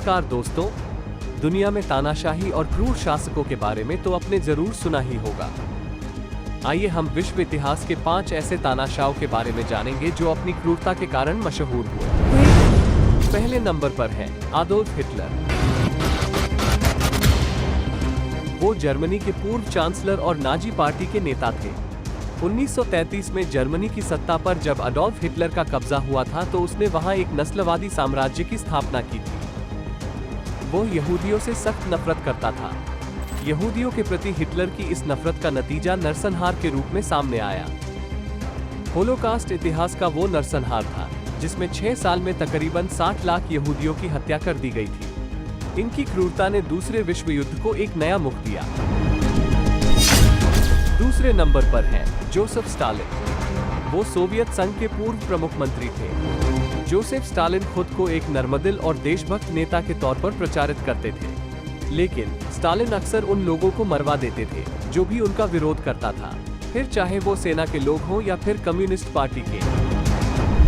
नमस्कार दोस्तों, दुनिया में तानाशाही और क्रूर शासकों के बारे में तो आपने जरूर सुना ही होगा। आइए हम विश्व इतिहास के 5 ऐसे तानाशाहों के बारे में जानेंगे जो अपनी क्रूरता के कारण मशहूर हुए। पहले नंबर पर है आडोल्फ हिटलर। वो जर्मनी के पूर्व चांसलर और नाजी पार्टी के नेता थे। 1933 में जर्मनी की सत्ता पर जब अडोल्फ हिटलर का कब्जा हुआ था तो उसने वहां एक नस्लवादी साम्राज्य की स्थापना की थी। वो यहूदियों से सख्त नफरत करता था। यहूदियों के प्रति हिटलर की इस नफरत का नतीजा नरसंहार के रूप में सामने आया। होलोकास्ट इतिहास का वो नरसंहार था जिसमें 6 साल में तकरीबन 60 लाख यहूदियों की हत्या कर दी गई थी। इनकी क्रूरता ने दूसरे विश्व युद्ध को एक नया मुख दिया। दूसरे नंबर पर है जोसेफ स्टालिन। वो सोवियत संघ के पूर्व प्रमुख मंत्री थे। जोसेफ स्टालिन खुद को एक नर्मदिल और देशभक्त नेता के तौर पर प्रचारित करते थे, लेकिन स्टालिन अक्सर उन लोगों को मरवा देते थे जो भी उनका विरोध करता था, फिर चाहे वो सेना के लोग हों या फिर कम्युनिस्ट पार्टी के।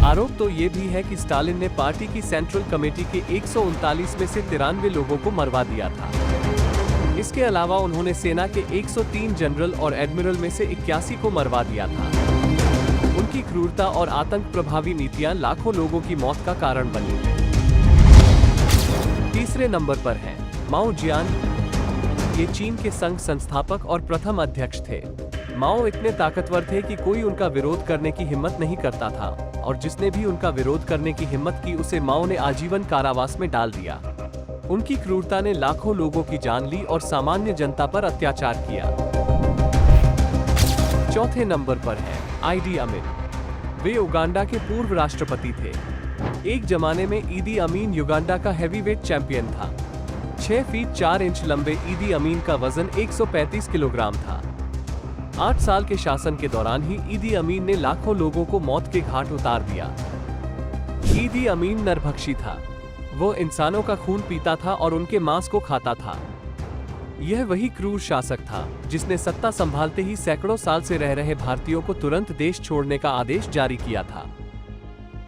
आरोप तो ये भी है कि स्टालिन ने पार्टी की सेंट्रल कमेटी के 139 में से 93 लोगों को मरवा दिया था। इसके अलावा उन्होंने सेना के 103 जनरल और एडमिरल में से 81 को मरवा दिया था। उनकी क्रूरता और आतंक प्रभावी नीतियां लाखों लोगों की मौत का कारण बनी। तीसरे नंबर पर हैं माओ जियान। ये चीन के संघ संस्थापक और प्रथम अध्यक्ष थे। माओ इतने ताकतवर थे कि कोई उनका विरोध करने की हिम्मत नहीं करता था, और जिसने भी उनका विरोध करने की हिम्मत की उसे माओ ने आजीवन कारावास में डाल दिया। उनकी क्रूरता ने लाखों लोगों की जान ली और सामान्य जनता पर अत्याचार किया। चौथे नंबर पर है ईदी अमीन। वे उगांडा के पूर्व राष्ट्रपति थे। एक जमाने में ईदी अमीन युगांडा का हैवीवेट चैंपियन था। 6 फीट 4 इंच लंबे ईदी अमीन का वजन 135 किलोग्राम था। 8 साल के शासन के दौरान ही ईदी अमीन ने लाखों लोगों को मौत के घाट उतार दिया। ईदी अमीन नरभक्षी था। वो इंसानों का खून पीता था और उनके मांस को खाता था। यह वही क्रूर शासक था जिसने सत्ता संभालते ही सैकड़ों साल से रह रहे भारतीयों को तुरंत देश छोड़ने का आदेश जारी किया था।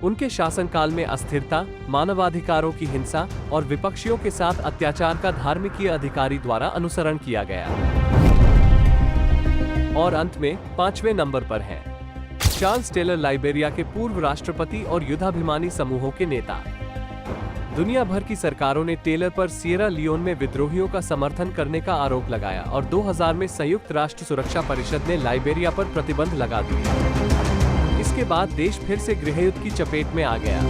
उनके शासनकाल में अस्थिरता, मानवाधिकारों की हिंसा और विपक्षियों के साथ अत्याचार का धार्मिकीय अधिकारी द्वारा अनुसरण किया गया। और अंत में 5वें नंबर पर है चार्ल्स टेलर, लाइबेरिया के पूर्व राष्ट्रपति और युद्धाभिमानी समूहों के नेता। दुनिया भर की सरकारों ने टेलर पर सिएरा लियोन में विद्रोहियों का समर्थन करने का आरोप लगाया और 2000 में संयुक्त राष्ट्र सुरक्षा परिषद ने लाइबेरिया पर प्रतिबंध लगा दिए। इसके बाद देश फिर से गृहयुद्ध की चपेट में आ गया।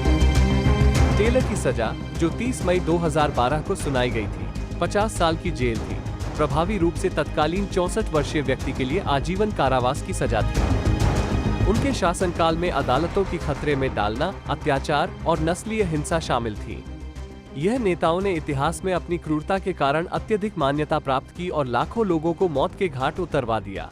टेलर की सजा, जो 30 मई 2012 को सुनाई गई थी, 50 साल की जेल थी, प्रभावी रूप से तत्कालीन 64 वर्षीय व्यक्ति के लिए आजीवन कारावास की सजा थी। उनके शासनकाल में अदालतों की खतरे में डालना, अत्याचार और नस्लीय हिंसा शामिल थी। यह नेताओं ने इतिहास में अपनी क्रूरता के कारण अत्यधिक मान्यता प्राप्त की और लाखों लोगों को मौत के घाट उतरवा दिया।